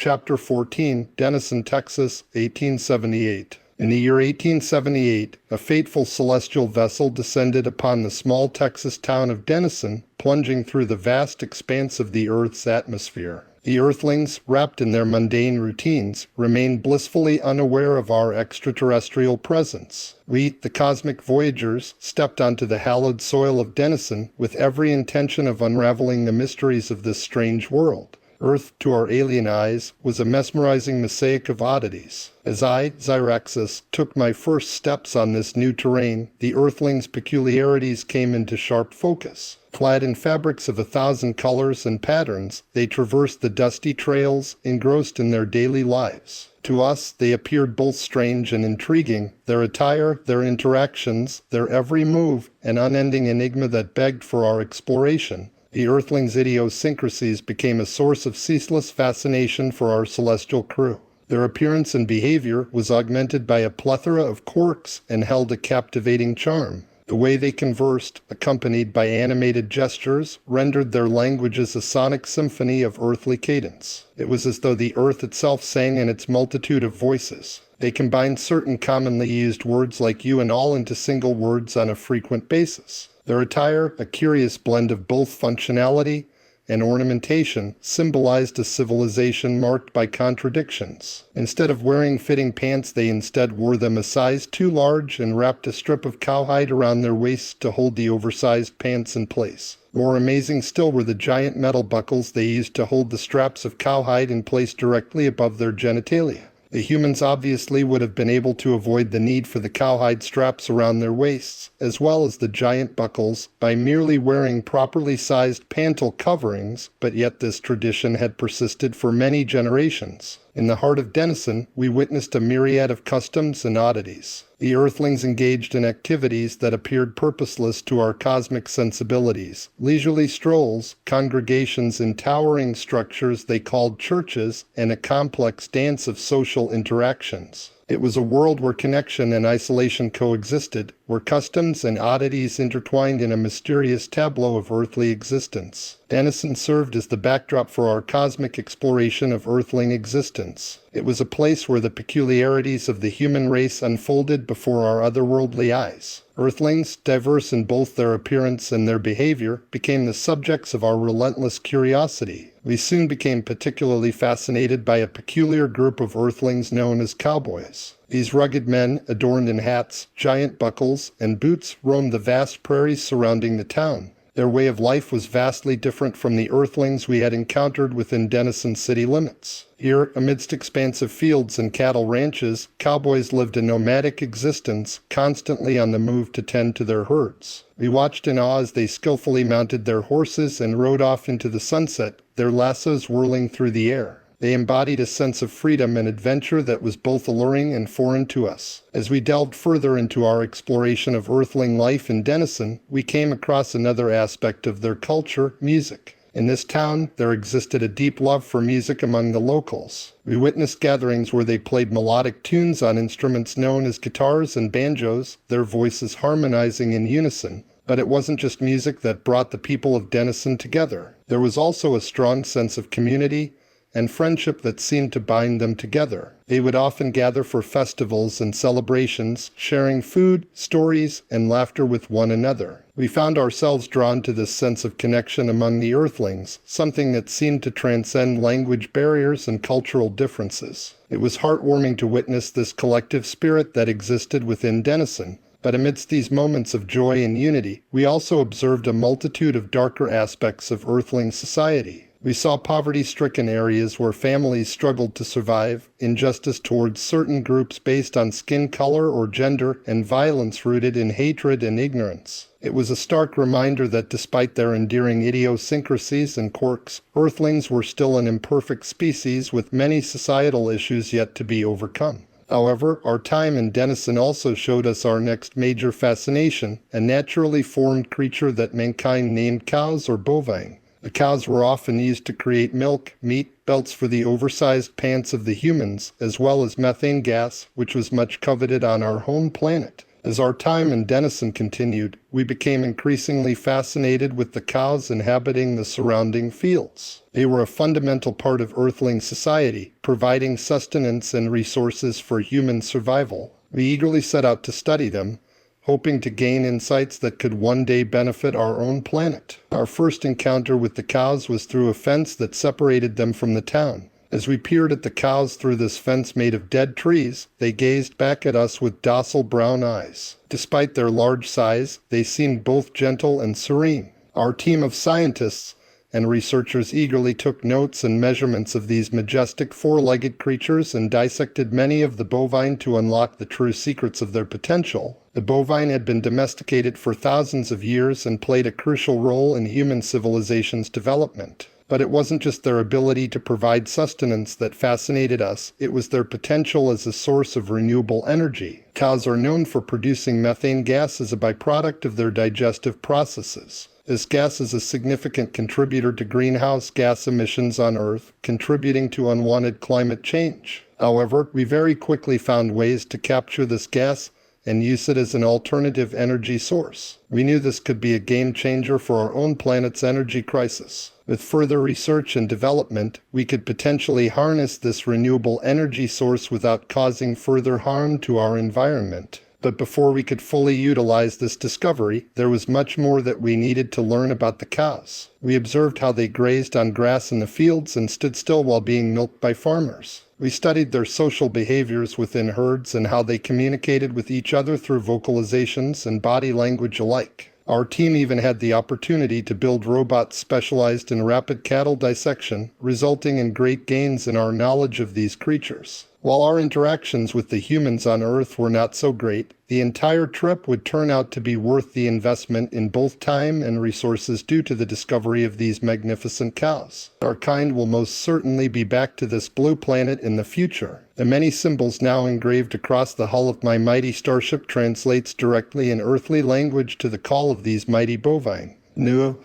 Chapter 14, Denison, Texas, 1878. In the year 1878, a fateful celestial vessel descended upon the small Texas town of Denison, plunging through the vast expanse of the Earth's atmosphere. The Earthlings, wrapped in their mundane routines, remained blissfully unaware of our extraterrestrial presence. We, the cosmic voyagers, stepped onto the hallowed soil of Denison with every intention of unraveling the mysteries of this strange world. Earth, to our alien eyes, was a mesmerizing mosaic of oddities. As I, Zyraxus, took my first steps on this new terrain, the Earthlings' peculiarities came into sharp focus. Clad in fabrics of 1,000 colors and patterns, they traversed the dusty trails, engrossed in their daily lives. To us, they appeared both strange and intriguing, their attire, their interactions, their every move, an unending enigma that begged for our exploration. The Earthlings' idiosyncrasies became a source of ceaseless fascination for our celestial crew. Their appearance and behavior was augmented by a plethora of quirks and held a captivating charm. The way they conversed, accompanied by animated gestures, rendered their languages a sonic symphony of earthly cadence. It was as though the earth itself sang in its multitude of voices. They combined certain commonly used words like you and all into single words on a frequent basis. Their attire, a curious blend of both functionality and ornamentation, symbolized a civilization marked by contradictions. Instead of wearing fitting pants, they instead wore them a size too large and wrapped a strip of cowhide around their waists to hold the oversized pants in place. More amazing still were the giant metal buckles they used to hold the straps of cowhide in place directly above their genitalia. The humans obviously would have been able to avoid the need for the cowhide straps around their waists, as well as the giant buckles, by merely wearing properly sized pantle coverings, but yet this tradition had persisted for many generations. In the heart of Denison, we witnessed a myriad of customs and oddities. The Earthlings engaged in activities that appeared purposeless to our cosmic sensibilities. Leisurely strolls, congregations in towering structures they called churches, and a complex dance of social interactions. It was a world where connection and isolation coexisted, where customs and oddities intertwined in a mysterious tableau of earthly existence. Denison served as the backdrop for our cosmic exploration of earthling existence. It was a place where the peculiarities of the human race unfolded before our otherworldly eyes. Earthlings, diverse in both their appearance and their behavior, became the subjects of our relentless curiosity. We soon became particularly fascinated by a peculiar group of Earthlings known as cowboys. These rugged men, adorned in hats, giant buckles, and boots, roamed the vast prairies surrounding the town. Their way of life was vastly different from the Earthlings we had encountered within Denison city limits. Here, amidst expansive fields and cattle ranches, cowboys lived a nomadic existence, constantly on the move to tend to their herds. We watched in awe as they skillfully mounted their horses and rode off into the sunset, their lassos whirling through the air. They embodied a sense of freedom and adventure that was both alluring and foreign to us. As we delved further into our exploration of Earthling life in Denison, we came across another aspect of their culture, music. In this town, there existed a deep love for music among the locals. We witnessed gatherings where they played melodic tunes on instruments known as guitars and banjos, their voices harmonizing in unison. But it wasn't just music that brought the people of Denison together. There was also a strong sense of community and friendship that seemed to bind them together. They would often gather for festivals and celebrations, sharing food, stories, and laughter with one another. We found ourselves drawn to this sense of connection among the Earthlings, something that seemed to transcend language barriers and cultural differences. It was heartwarming to witness this collective spirit that existed within Denison. But amidst these moments of joy and unity, we also observed a multitude of darker aspects of Earthling society. We saw poverty-stricken areas where families struggled to survive, injustice towards certain groups based on skin color or gender, and violence rooted in hatred and ignorance. It was a stark reminder that despite their endearing idiosyncrasies and quirks, Earthlings were still an imperfect species with many societal issues yet to be overcome. However, our time in Denison also showed us our next major fascination, a naturally formed creature that mankind named cows or bovine. The cows were often used to create milk, meat, belts for the oversized pants of the humans, as well as methane gas, which was much coveted on our home planet. As our time in Denison continued, we became increasingly fascinated with the cows inhabiting the surrounding fields. They were a fundamental part of Earthling society, providing sustenance and resources for human survival. We eagerly set out to study them, hoping to gain insights that could one day benefit our own planet. Our first encounter with the cows was through a fence that separated them from the town. As we peered at the cows through this fence made of dead trees, they gazed back at us with docile brown eyes. Despite their large size, they seemed both gentle and serene. Our team of scientists and researchers eagerly took notes and measurements of these majestic four-legged creatures and dissected many of the bovine to unlock the true secrets of their potential. The bovine had been domesticated for thousands of years and played a crucial role in human civilization's development. But it wasn't just their ability to provide sustenance that fascinated us, it was their potential as a source of renewable energy. Cows are known for producing methane gas as a byproduct of their digestive processes. This gas is a significant contributor to greenhouse gas emissions on Earth, contributing to unwanted climate change. However, we very quickly found ways to capture this gas and use it as an alternative energy source. We knew this could be a game changer for our own planet's energy crisis. With further research and development, we could potentially harness this renewable energy source without causing further harm to our environment. But before we could fully utilize this discovery, there was much more that we needed to learn about the cows. We observed how they grazed on grass in the fields and stood still while being milked by farmers. We studied their social behaviors within herds and how they communicated with each other through vocalizations and body language alike. Our team even had the opportunity to build robots specialized in rapid cattle dissection, resulting in great gains in our knowledge of these creatures. While our interactions with the humans on Earth were not so great, the entire trip would turn out to be worth the investment in both time and resources due to the discovery of these magnificent cows. Our kind will most certainly be back to this blue planet in the future. The many symbols now engraved across the hull of my mighty starship translates directly in earthly language to the call of these mighty bovine. Nu.